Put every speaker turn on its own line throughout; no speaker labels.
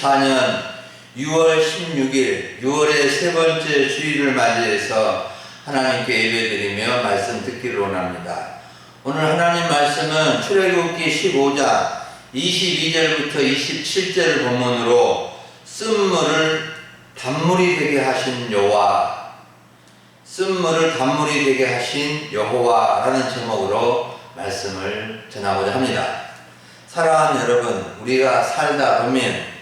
2024년 6월 16일 6월의 세 번째 주일을 맞이해서 하나님께 예배드리며 말씀 듣기를 원합니다. 오늘 하나님 말씀은 출애굽기 15장 22절부터 27절을 본문으로 쓴물을 단물이 되게 하신 여호와, 쓴물을 단물이 되게 하신 여호와라는 제목으로 말씀을 전하고자 합니다. 사랑하는 여러분, 우리가 살다 보면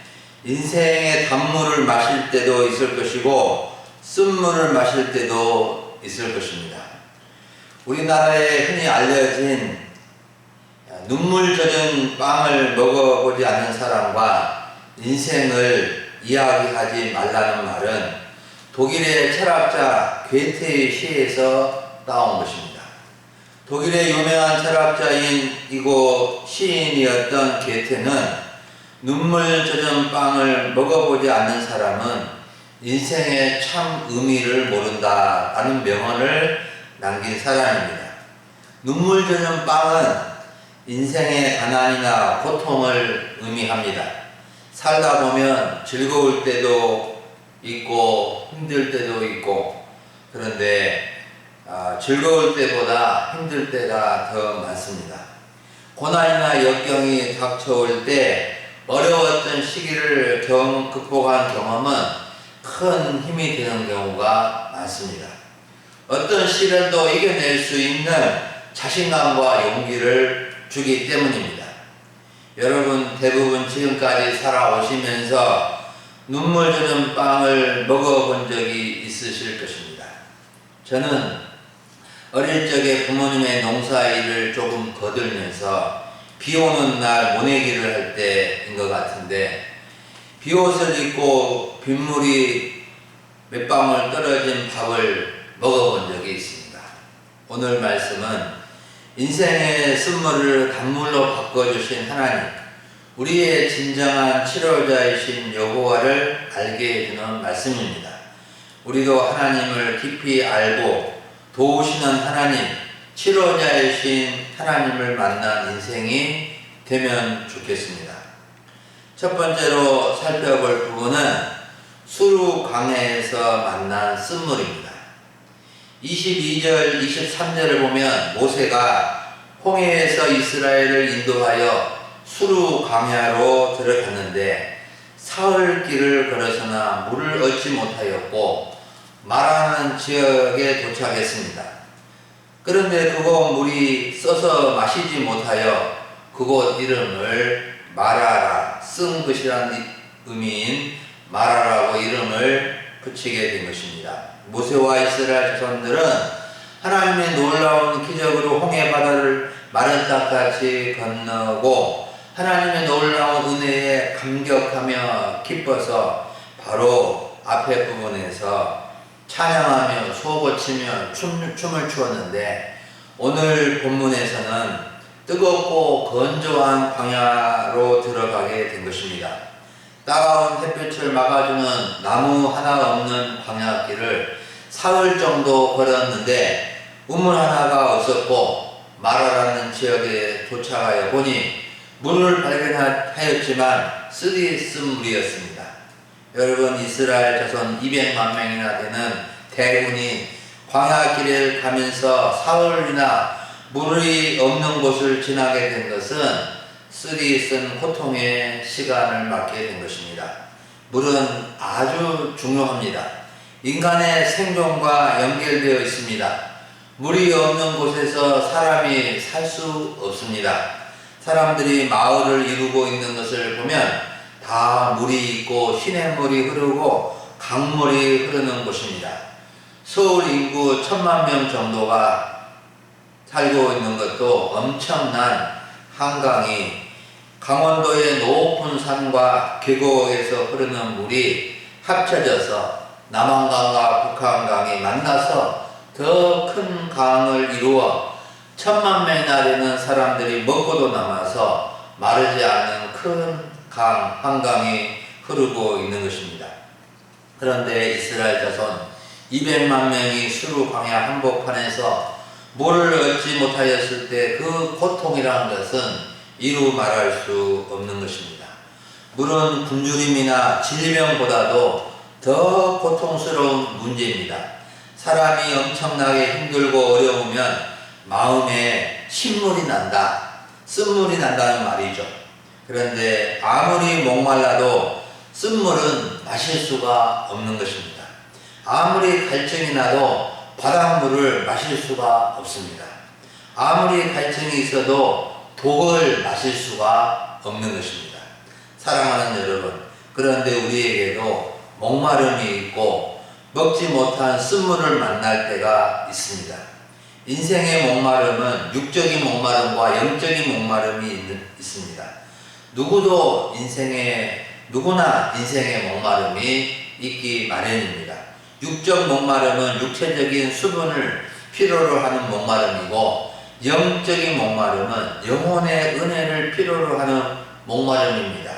인생의 단물을 마실 때도 있을 것이고 쓴물을 마실 때도 있을 것입니다. 우리나라에 흔히 알려진 눈물 젖은 빵을 먹어보지 않는 사람과 인생을 이야기하지 말라는 말은 독일의 철학자 괴테의 시에서 따온 것입니다. 독일의 유명한 철학자이고 시인이었던 괴테는 눈물 젖은 빵을 먹어보지 않는 사람은 인생의 참 의미를 모른다라는 명언을 남긴 사람입니다. 눈물 젖은 빵은 인생의 가난이나 고통을 의미합니다. 살다 보면 즐거울 때도 있고 힘들 때도 있고, 그런데 즐거울 때보다 힘들 때가 더 많습니다. 고난이나 역경이 닥쳐올 때 어려웠던 시기를 극복한 경험은 큰 힘이 되는 경우가 많습니다. 어떤 시련도 이겨낼 수 있는 자신감과 용기를 주기 때문입니다. 여러분 대부분 지금까지 살아오시면서 눈물 젖은 빵을 먹어본 적이 있으실 것입니다. 저는 어릴 적에 부모님의 농사일을 조금 거들면서 비 오는 날 모내기를 할 때인 것 같은데, 비옷을 입고 빗물이 몇 방울 떨어진 밥을 먹어본 적이 있습니다. 오늘 말씀은 인생의 쓴물을 단물로 바꿔주신 하나님, 우리의 진정한 치료자이신 여호와를 알게 해주는 말씀입니다. 우리도 하나님을 깊이 알고 도우시는 하나님, 치료자이신 하나님을 만난 인생이 되면 좋겠습니다. 첫 번째로 살펴볼 부분은 수루 강에서 만난 쓴물입니다. 22절, 23절을 보면 모세가 홍해에서 이스라엘을 인도하여 수루 강야로 들어갔는데 사흘 길을 걸어서나 물을 얻지 못하였고 마라는 지역에 도착했습니다. 그런데 그곳 물이 써서 마시지 못하여 그곳 이름을 마라라, 쓴 것이라는 의미인 마라라고 이름을 붙이게 된 것입니다. 모세와 이스라엘 자손들은 하나님의 놀라운 기적으로 홍해 바다를 마른 땅같이 건너고 하나님의 놀라운 은혜에 감격하며 기뻐서 바로 앞에 부분에서 찬양하며 수호고치며 춤을 추었는데, 오늘 본문에서는 뜨겁고 건조한 광야로 들어가게 된 것입니다. 따가운 햇빛을 막아주는 나무 하나 없는 광야길을 사흘 정도 걸었는데 우물 하나가 없었고 마라라는 지역에 도착하여 보니 물을 발견하였지만 쓰디쓴 물이었습니다. 여러분, 이스라엘 자손 200만 명이나 되는 대군이 광야길을 가면서 사흘이나 물이 없는 곳을 지나게 된 것은 쓰디쓴 고통의 시간을 맞게 된 것입니다. 물은 아주 중요합니다. 인간의 생존과 연결되어 있습니다. 물이 없는 곳에서 사람이 살 수 없습니다. 사람들이 마을을 이루고 있는 것을 보면 다 물이 있고 시냇물이 흐르고 강물이 흐르는 곳입니다. 서울 인구 1000만 명 정도가 살고 있는 것도 엄청난 한강이 강원도의 높은 산과 계곡에서 흐르는 물이 합쳐져서 남한강과 북한강이 만나서 더 큰 강을 이루어 1000만 명이나 되는 사람들이 먹고도 남아서 마르지 않는 큰 강, 한강이 흐르고 있는 것입니다. 그런데 이스라엘 자손 200만 명이 수루 광야 한복판에서 물을 얻지 못하였을 때 그 고통이라는 것은 이루 말할 수 없는 것입니다. 물은 굶주림이나 질병보다도 더 고통스러운 문제입니다. 사람이 엄청나게 힘들고 어려우면 마음에 신물이 난다, 쓴물이 난다는 말이죠. 그런데 아무리 목말라도 쓴물은 마실 수가 없는 것입니다. 아무리 갈증이 나도 바닷물을 마실 수가 없습니다. 아무리 갈증이 있어도 독을 마실 수가 없는 것입니다. 사랑하는 여러분, 그런데 우리에게도 목마름이 있고 먹지 못한 쓴물을 만날 때가 있습니다. 인생의 목마름은 육적인 목마름과 영적인 목마름이 있습니다. 누구나 인생의 목마름이 있기 마련입니다. 육적 목마름은 육체적인 수분을 필요로 하는 목마름이고, 영적인 목마름은 영혼의 은혜를 필요로 하는 목마름입니다.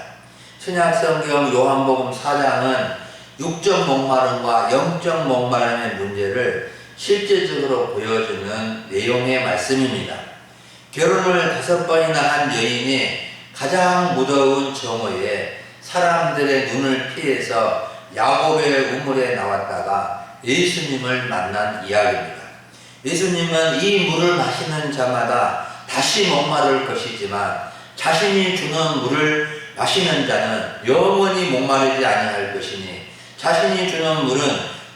신약성경 요한복음 4장은 육적 목마름과 영적 목마름의 문제를 실제적으로 보여주는 내용의 말씀입니다. 결혼을 5번이나 한 여인이 가장 무더운 정오에 사람들의 눈을 피해서 야곱의 우물에 나왔다가 예수님을 만난 이야기입니다. 예수님은 이 물을 마시는 자마다 다시 목마를 것이지만 자신이 주는 물을 마시는 자는 영원히 목마르지 아니할 것이니 자신이 주는 물은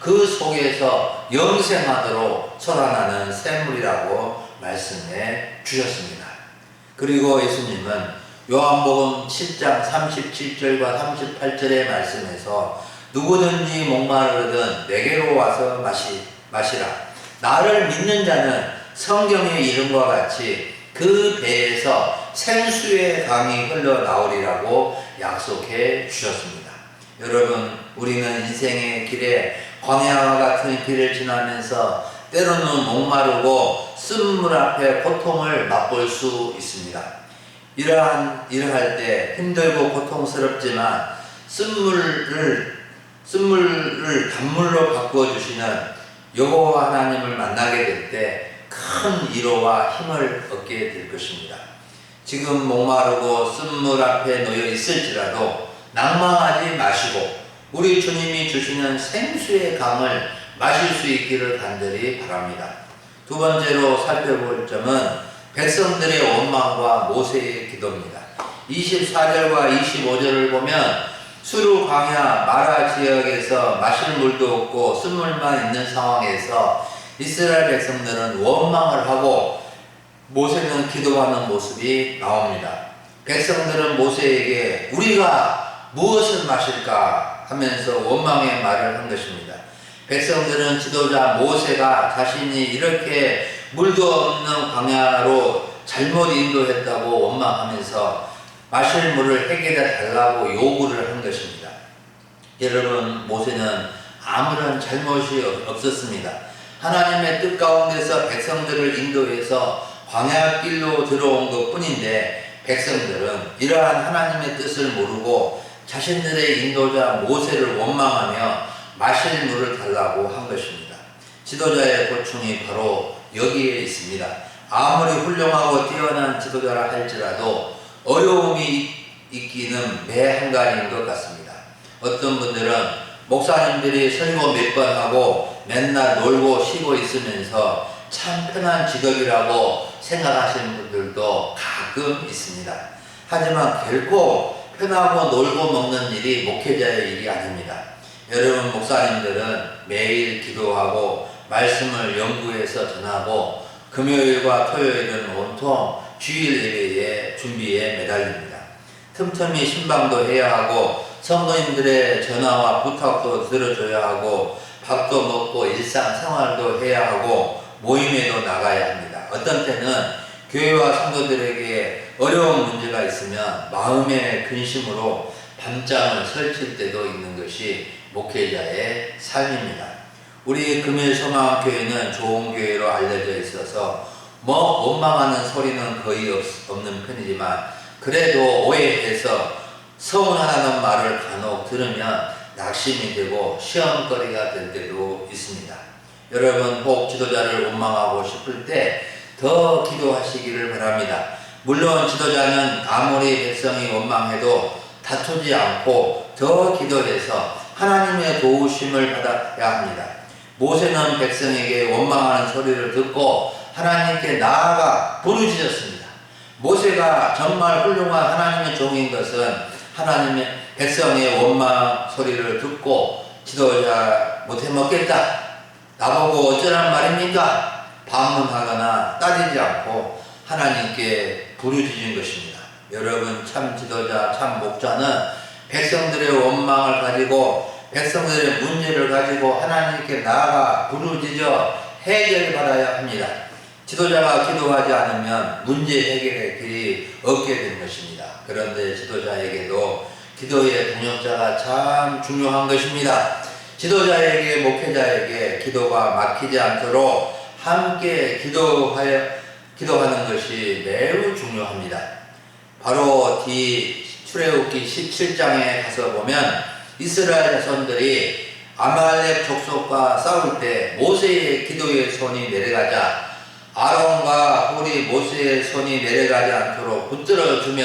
그 속에서 영생하도록 솟아나는 샘물이라고 말씀해 주셨습니다. 그리고 예수님은 요한복음 7장 37절과 38절의 말씀에서 누구든지 목마르거든 내게로 와서 마시라. 나를 믿는 자는 성경의 이름과 같이 그 배에서 생수의 강이 흘러나오리라고 약속해 주셨습니다. 여러분, 우리는 인생의 길에 광야와 같은 길을 지나면서 때로는 목마르고 쓴물 앞에 고통을 맛볼 수 있습니다. 이러할 때 힘들고 고통스럽지만 쓴물을 단물로 바꿔주시는 여호와 하나님을 만나게 될 때 큰 위로와 힘을 얻게 될 것입니다. 지금 목마르고 쓴물 앞에 놓여 있을지라도 낭망하지 마시고 우리 주님이 주시는 생수의 강을 마실 수 있기를 간절히 바랍니다. 두 번째로 살펴볼 점은 백성들의 원망과 모세의 기도입니다. 24절과 25절을 보면 수르 광야 마라 지역에서 마실 물도 없고 쓴물만 있는 상황에서 이스라엘 백성들은 원망을 하고 모세는 기도하는 모습이 나옵니다. 백성들은 모세에게 우리가 무엇을 마실까 하면서 원망의 말을 한 것입니다. 백성들은 지도자 모세가 자신이 이렇게 물도 없는 광야로 잘못 인도했다고 원망하면서 마실 물을 해결해 달라고 요구를 한 것입니다. 여러분, 모세는 아무런 잘못이 없었습니다. 하나님의 뜻 가운데서 백성들을 인도해서 광야길로 들어온 것 뿐인데 백성들은 이러한 하나님의 뜻을 모르고 자신들의 인도자 모세를 원망하며 마실 물을 달라고 한 것입니다. 지도자의 고충이 바로 여기에 있습니다. 아무리 훌륭하고 뛰어난 지도자라 할지라도 어려움이 있기는 매 한가지인 것 같습니다. 어떤 분들은 목사님들이 설교 몇 번 하고 맨날 놀고 쉬고 있으면서 참 편한 직업이라고 생각하시는 분들도 가끔 있습니다. 하지만 결코 편하고 놀고 먹는 일이 목회자의 일이 아닙니다. 여러분, 목사님들은 매일 기도하고 말씀을 연구해서 전하고 금요일과 토요일은 온통 주일 예배의 준비에 매달립니다. 틈틈이 신방도 해야 하고 성도님들의 전화와 부탁도 들어줘야 하고 밥도 먹고 일상생활도 해야 하고 모임에도 나가야 합니다. 어떤 때는 교회와 성도들에게 어려운 문제가 있으면 마음의 근심으로 밤잠을 설칠 때도 있는 것이 목회자의 삶입니다. 우리 금일소망교회는 좋은 교회로 알려져 있어서 원망하는 소리는 거의 없는 편이지만 그래도 오해해서 서운하다는 말을 간혹 들으면 낙심이 되고 시험거리가 될 때도 있습니다. 여러분, 혹 지도자를 원망하고 싶을 때 더 기도하시기를 바랍니다. 물론 지도자는 아무리 백성이 원망해도 다투지 않고 더 기도해서 하나님의 도우심을 받아야 합니다. 모세는 백성에게 원망하는 소리를 듣고 하나님께 나아가 부르짖었습니다. 모세가 정말 훌륭한 하나님의 종인 것은 하나님의 백성의 원망 소리를 듣고 지도자 못해 먹겠다, 나보고 어쩌란 말입니까? 반문하거나 따지지 않고 하나님께 부르짖은 것입니다. 여러분, 참 지도자, 참 목자는 백성들의 원망을 가지고 백성들의 문제를 가지고 하나님께 나아가 부르짖어 해결을 받아야 합니다. 지도자가 기도하지 않으면 문제 해결의 길이 없게 되는 것입니다. 그런데 지도자에게도 기도의 동역자가 참 중요한 것입니다. 지도자에게, 목회자에게 기도가 막히지 않도록 함께 기도하는 것이 매우 중요합니다. 바로 출애굽기 17장에 가서 보면 이스라엘 자손들이 아말렉 족속과 싸울 때 모세의 기도의 손이 내려가자 아론과 홀이 모세의 손이 내려가지 않도록 붙들어주며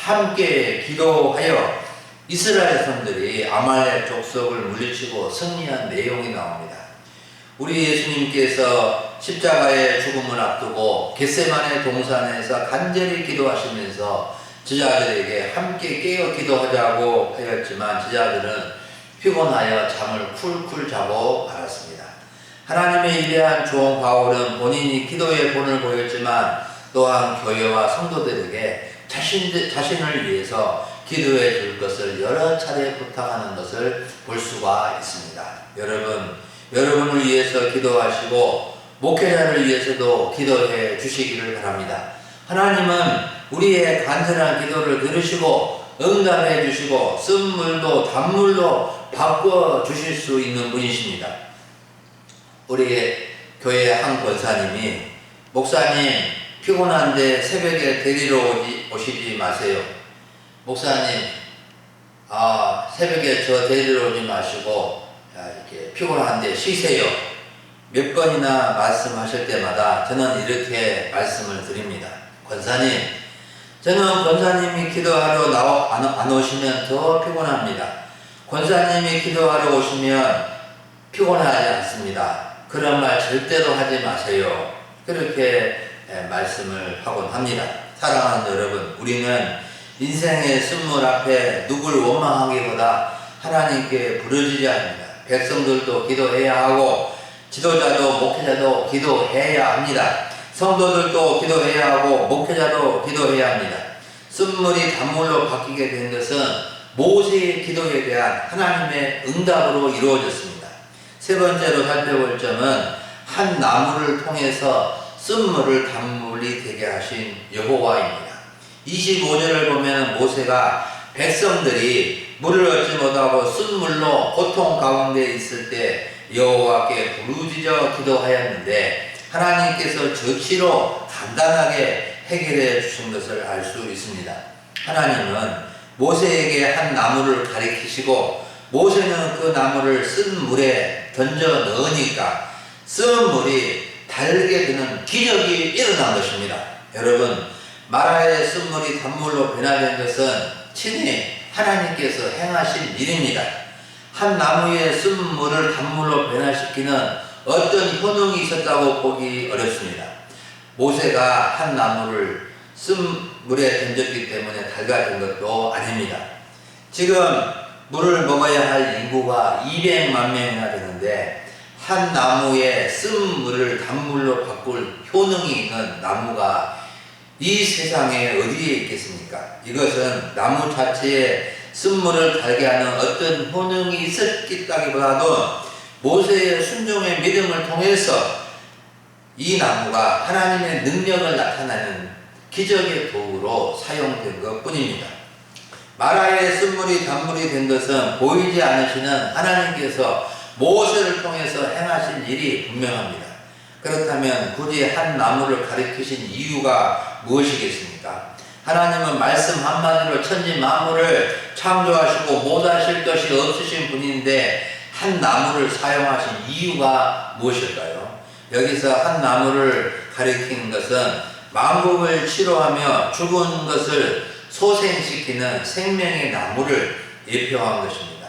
함께 기도하여 이스라엘 자손들이 아말렉 족속을 물리치고 승리한 내용이 나옵니다. 우리 예수님께서 십자가의 죽음을 앞두고 겟세마네 동산에서 간절히 기도하시면서 제자들에게 함께 깨어 기도하자고 하였지만 제자들은 피곤하여 잠을 쿨쿨 자고 말았습니다. 하나님의 위대한 종 바울은 본인이 기도의 본을 보였지만 또한 교회와 성도들에게 자신을 위해서 기도해 줄 것을 여러 차례 부탁하는 것을 볼 수가 있습니다. 여러분을 위해서 기도하시고 목회자를 위해서도 기도해 주시기를 바랍니다. 하나님은 우리의 간절한 기도를 들으시고 응답해 주시고 쓴물도 단물로 바꿔 주실 수 있는 분이십니다. 우리 교회 한 권사님이 목사님 피곤한데 새벽에 데리러 오시지 마세요. 목사님 새벽에 저 데리러 오지 마시고 이렇게 피곤한데 쉬세요. 몇 번이나 말씀하실 때마다 저는 이렇게 말씀을 드립니다. 권사님, 저는 권사님이 기도하러 안 오시면 더 피곤합니다. 권사님이 기도하러 오시면 피곤하지 않습니다. 그런 말 절대로 하지 마세요. 그렇게 말씀을 하곤 합니다. 사랑하는 여러분, 우리는 인생의 쓴물 앞에 누굴 원망하기보다 하나님께 부르짖어야 합니다. 백성들도 기도해야 하고 지도자도 목회자도 기도해야 합니다. 성도들도 기도해야 하고 목회자도 기도해야 합니다. 쓴물이 단물로 바뀌게 된 것은 모세의 기도에 대한 하나님의 응답으로 이루어졌습니다. 세 번째로 살펴볼 점은 한 나무를 통해서 쓴물을 단물이 되게 하신 여호와입니다. 25절을 보면 모세가 백성들이 물을 얻지 못하고 쓴물로 고통 가운데 있을 때 여호와께 부르짖어 기도하였는데 하나님께서 즉시로 간단하게 해결해 주신 것을 알 수 있습니다. 하나님은 모세에게 한 나무를 가리키시고 모세는 그 나무를 쓴 물에 던져 넣으니까 쓴 물이 달게 되는 기적이 일어난 것입니다. 여러분, 마라의 쓴물이 단물로 변화된 것은 친히 하나님께서 행하신 일입니다. 한 나무의 쓴물을 단물로 변화시키는 어떤 효능이 있었다고 보기 어렵습니다. 모세가 한 나무를 쓴 물에 던졌기 때문에 달가진 것도 아닙니다. 지금 물을 먹어야 할 인구가 200만 명이나 되는데 한 나무에 쓴 물을 단물로 바꿀 효능이 있는 나무가 이 세상에 어디에 있겠습니까? 이것은 나무 자체에 쓴물을 달게 하는 어떤 효능이 있었다기보다도 모세의 순종의 믿음을 통해서 이 나무가 하나님의 능력을 나타내는 기적의 도구로 사용된 것 뿐입니다. 마라의 쓴물이 단물이 된 것은 보이지 않으시는 하나님께서 모세를 통해서 행하신 일이 분명합니다. 그렇다면 굳이 한 나무를 가리키신 이유가 무엇이겠습니까? 하나님은 말씀 한마디로 천지 만물을 창조하시고 못하실 것이 없으신 분인데 한 나무를 사용하신 이유가 무엇일까요? 여기서 한 나무를 가리키는 것은 만국을 치료하며 죽은 것을 소생시키는 생명의 나무를 예표한 것입니다.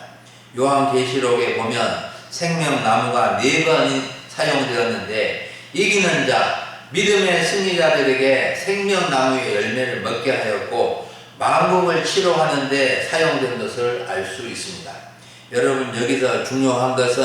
요한계시록에 보면 생명나무가 4번 사용되었는데 이기는 자, 믿음의 승리자들에게 생명나무의 열매를 먹게 하였고 만국을 치료하는 데 사용된 것을 알 수 있습니다. 여러분, 여기서 중요한 것은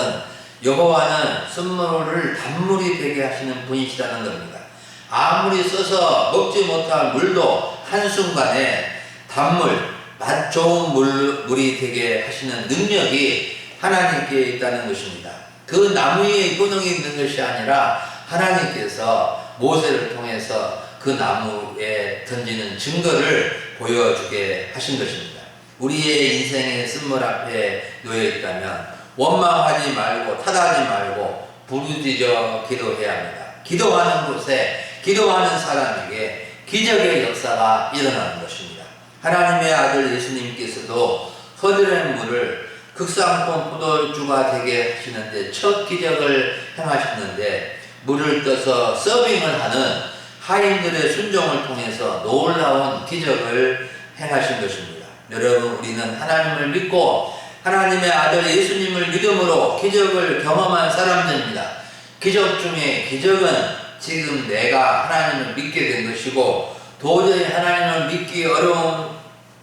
여호와는 쓴물을 단물이 되게 하시는 분이시라는 겁니다. 아무리 써서 먹지 못할 물도 한순간에 단물, 맛 좋은 물이 되게 하시는 능력이 하나님께 있다는 것입니다. 그 나무에 효능이 있는 것이 아니라 하나님께서 모세를 통해서 그 나무에 던지는 증거를 보여주게 하신 것입니다. 우리의 인생의 쓴물 앞에 놓여 있다면 원망하지 말고 탓하지 말고 부르짖어 기도해야 합니다. 기도하는 곳에 기도하는 사람에게 기적의 역사가 일어나는 것입니다. 하나님의 아들 예수님께서도 허들의 물을 극상권 포도주가 되게 하시는데 첫 기적을 행하셨는데 물을 떠서 서빙을 하는 하인들의 순종을 통해서 놀라운 기적을 행하신 것입니다. 여러분, 우리는 하나님을 믿고 하나님의 아들 예수님을 믿음으로 기적을 경험한 사람들입니다. 기적 중에 기적은 지금 내가 하나님을 믿게 된 것이고 도저히 하나님을 믿기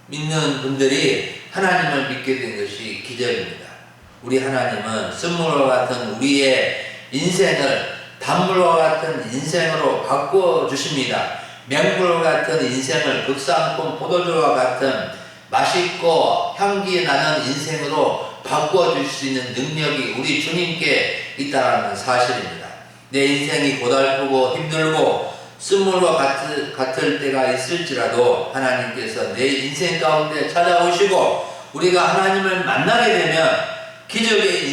믿는 분들이 하나님을 믿게 된 것이 기적입니다. 우리 하나님은 쓴물과 같은 우리의 인생을 단물과 같은 인생으로 바꾸어 주십니다. 맹물과 같은 인생을 극상권 포도주와 같은 맛있고 향기 나는 인생으로 바꾸어 주실 수 있는 능력이 우리 주님께 있다는 사실입니다. 내 인생이 고달프고 힘들고 쓴물과 같을 때가 있을지라도 하나님께서 내 인생 가운데 찾아오시고 우리가 하나님을 만나게 되면 기적의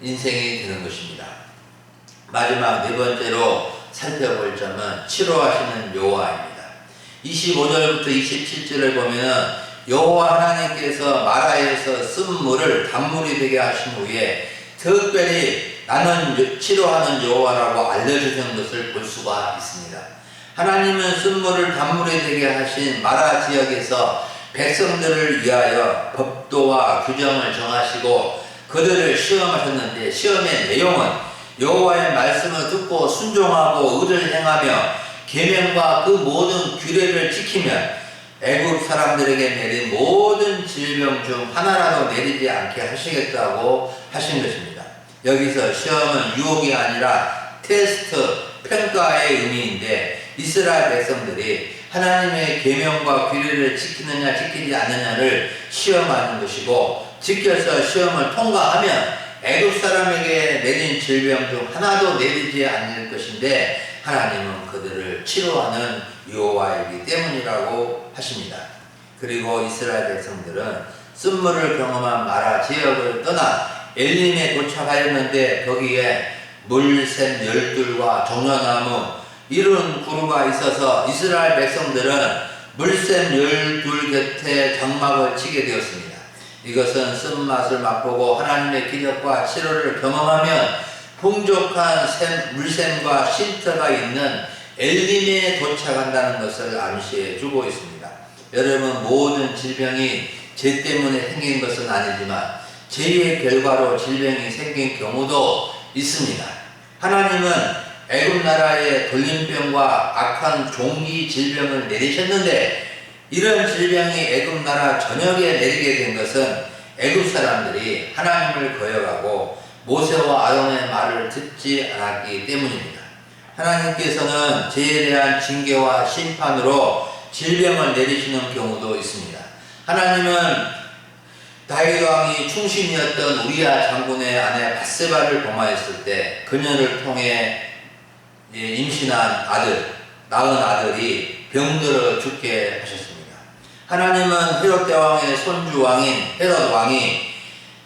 인생이 되는 것입니다. 마지막 4번째로 살펴볼 점은 치료하시는 여호와입니다. 25절부터 27절을 보면 여호와 하나님께서 마라에서 쓴 물을 단물이 되게 하신 후에 특별히 나는 치료하는 여호와라고 알려주신 것을 볼 수가 있습니다. 하나님은 쓴 물을 단물이 되게 하신 마라 지역에서 백성들을 위하여 법도와 규정을 정하시고 그들을 시험하셨는데 시험의 내용은 여호와의 말씀을 듣고 순종하고 의를 행하며 계명과 그 모든 규례를 지키면 애굽 사람들에게 내린 모든 질병 중 하나라도 내리지 않게 하시겠다고 하신 것입니다. 여기서 시험은 유혹이 아니라 테스트, 평가의 의미인데 이스라엘 백성들이 하나님의 계명과 규례를 지키느냐 지키지 않느냐를 시험하는 것이고 지켜서 시험을 통과하면 애굽 사람에게 내린 질병 중 하나도 내리지 않을 것인데 하나님은 그들을 치료하는 여호와이기 때문이라고 하십니다. 그리고 이스라엘 백성들은 쓴물을 경험한 마라 지역을 떠나 엘림에 도착하였는데 거기에 물샘 열둘과 종려나무 이런 구루가 있어서 이스라엘 백성들은 물샘 열둘 곁에 장막을 치게 되었습니다. 이것은 쓴맛을 맛보고 하나님의 기적과 치료를 경험하면 풍족한 물샘과 쉼터가 있는 엘림에 도착한다는 것을 암시해 주고 있습니다. 여러분, 모든 질병이 죄 때문에 생긴 것은 아니지만 죄의 결과로 질병이 생긴 경우도 있습니다. 하나님은 애굽 나라에 돌림병과 악한 종기 질병을 내리셨는데 이런 질병이 애굽 나라 전역에 내리게 된 것은 애굽 사람들이 하나님을 거역하고 모세와 아론의 말을 듣지 않았기 때문입니다. 하나님께서는 죄에 대한 징계와 심판으로 질병을 내리시는 경우도 있습니다. 하나님은 다윗 왕이 충신이었던 우리야 장군의 아내 밧세바를 범하였을 때 그녀를 통해 임신한 낳은 아들이 병들어 죽게 하셨습니다. 하나님은 헤롯 대왕의 손주 왕인 헤롯 왕이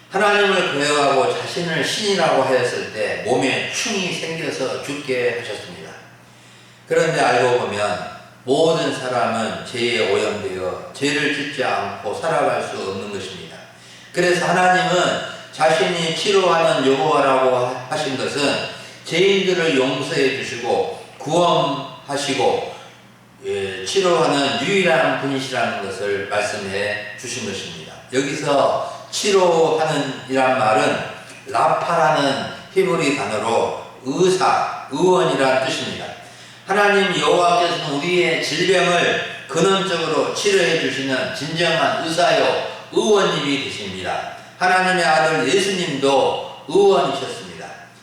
하나님을 거역하고 자신을 신이라고 하였을 때 몸에 충이 생겨서 죽게 하셨습니다. 그런데 알고 보면 모든 사람은 죄에 오염되어 죄를 짓지 않고 살아갈 수 없는 것입니다. 그래서 하나님은 자신이 치료하는 여호와라고 하신 것은 죄인들을 용서해 주시고 구원하시고 치료하는 유일한 분이시라는 것을 말씀해 주신 것입니다. 여기서 치료하는 이란 말은 라파라는 히브리 단어로 의사, 의원이라는 뜻입니다. 하나님 여호와께서는 우리의 질병을 근원적으로 치료해 주시는 진정한 의사요 의원님이 되십니다. 하나님의 아들 예수님도 의원이셨습니다.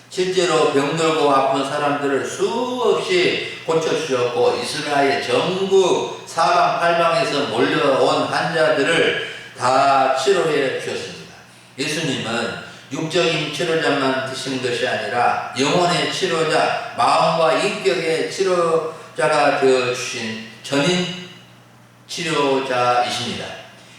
실제로 병들고 아픈 사람들을 수없이 고쳐주셨고 이스라엘 전국 사방팔방에서 몰려온 환자들을 다 치료해 주셨습니다. 예수님은 육적인 치료자만 되신 것이 아니라 영혼의 치료자, 마음과 인격의 치료자가 되어주신 전인 치료자이십니다.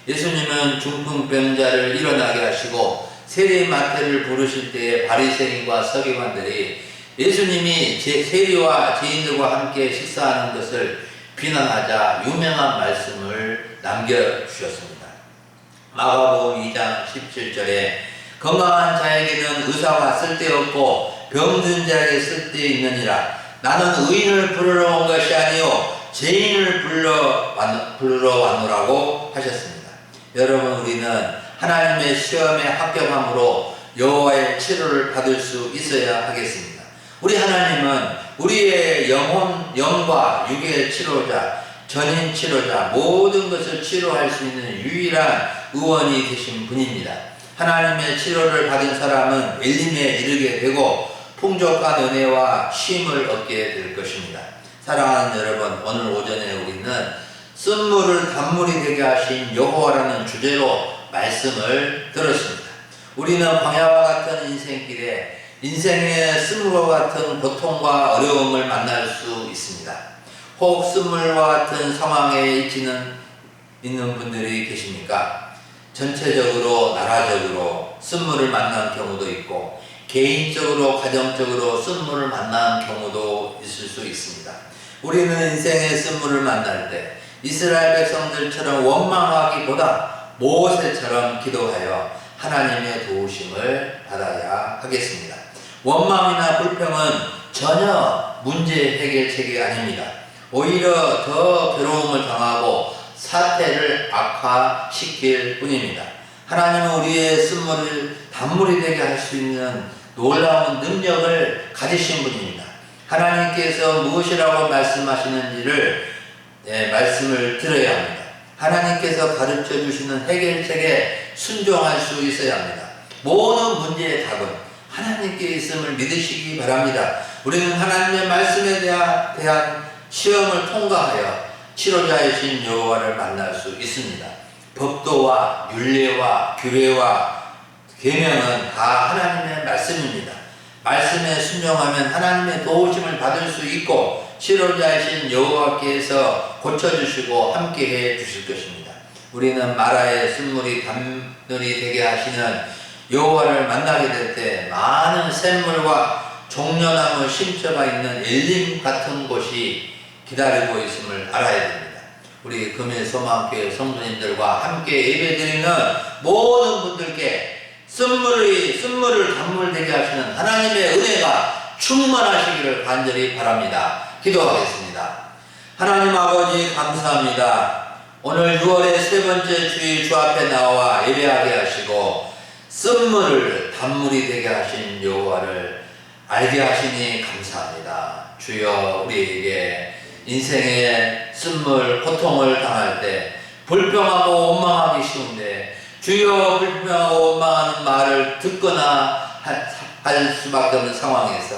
예수님은 중풍병자를 일어나게 하시고 세리마태를 부르실 때에 바리새인과 서기관들이 예수님이 세리와 죄인들과 함께 식사하는 것을 비난하자 유명한 말씀을 남겨주셨습니다. 마가복음 2장 17절에 건강한 자에게는 의사가 쓸데없고 병든 자에게 쓸데있느니라. 나는 의인을 부르러 온 것이 아니요 죄인을 부르러 왔노라고 하셨습니다. 여러분, 우리는 하나님의 시험에 합격함으로 여호와의 치료를 받을 수 있어야 하겠습니다. 우리 하나님은 우리의 영과 육의 치료자, 전인 치료자, 모든 것을 치료할 수 있는 유일한 의원이 되신 분입니다. 하나님의 치료를 받은 사람은 엘림에 이르게 되고 풍족한 은혜와 쉼을 얻게 될 것입니다. 사랑하는 여러분, 오늘 오전에 우리는 쓴물을 단물이 되게 하신 여호와라는 주제로 말씀을 들었습니다. 우리는 광야와 같은 인생길에 인생의 쓴물과 같은 고통과 어려움을 만날 수 있습니다. 혹 쓴물과 같은 상황에 있는 분들이 계십니까? 전체적으로 나라적으로 쓴물을 만난 경우도 있고 개인적으로 가정적으로 쓴물을 만난 경우도 있을 수 있습니다. 우리는 인생의 쓴물을 만날 때 이스라엘 백성들처럼 원망하기보다 모세처럼 기도하여 하나님의 도우심을 받아야 하겠습니다. 원망이나 불평은 전혀 문제 해결책이 아닙니다. 오히려 더 괴로움을 당하고 사태를 악화시킬 뿐입니다. 하나님은 우리의 쓴물을 단물이 되게 할 수 있는 놀라운 능력을 가지신 분입니다. 하나님께서 무엇이라고 말씀하시는지를 말씀을 들어야 합니다. 하나님께서 가르쳐 주시는 해결책에 순종할 수 있어야 합니다. 모든 문제의 답은 하나님께 있음을 믿으시기 바랍니다. 우리는 하나님의 말씀에 대한 시험을 통과하여 치료자이신 여호와를 만날 수 있습니다. 법도와 율례와 규례와 계명은 다 하나님의 말씀입니다. 말씀에 순종하면 하나님의 도우심을 받을 수 있고 치료자이신 여호와께서 고쳐주시고 함께해 주실 것입니다. 우리는 마라의 쓴물이 단물이 되게 하시는 여호와를 만나게 될 때 많은 샘물과 종려나무 쉼터가 있는 엘림 같은 곳이 기다리고 있음을 알아야 됩니다. 우리 금일 소망교회 성도님들과 함께 예배드리는 모든 분들께 쓴물을 단물되게 하시는 하나님의 은혜가 충만하시기를 간절히 바랍니다. 기도하겠습니다. 하나님 아버지 감사합니다. 오늘 6월의 세 번째 주일 주 앞에 나와 예배하게 하시고 쓴물을 단물이 되게 하신 여호와를 알게 하시니 감사합니다. 주여, 우리에게 인생의 쓴물 고통을 당할 때 불평하고 원망하기 쉬운데 주여, 불평하고 원망하는 말을 듣거나 할 수밖에 없는 상황에서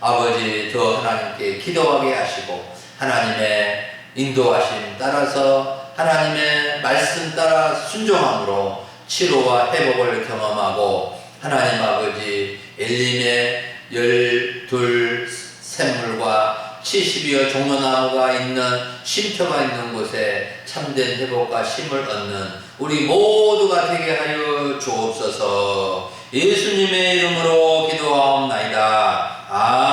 아버지 더 하나님께 기도하게 하시고 하나님의 인도하심 따라서 하나님의 말씀 따라 순종함으로 치료와 회복을 경험하고 하나님 아버지 엘림의 12 샘물과 70여 종려나무가 있는 쉼터가 있는 곳에 참된 회복과 쉼을 얻는 우리 모두가 되게 하여 주옵소서. 예수님의 이름으로 기도하옵나이다. 아멘.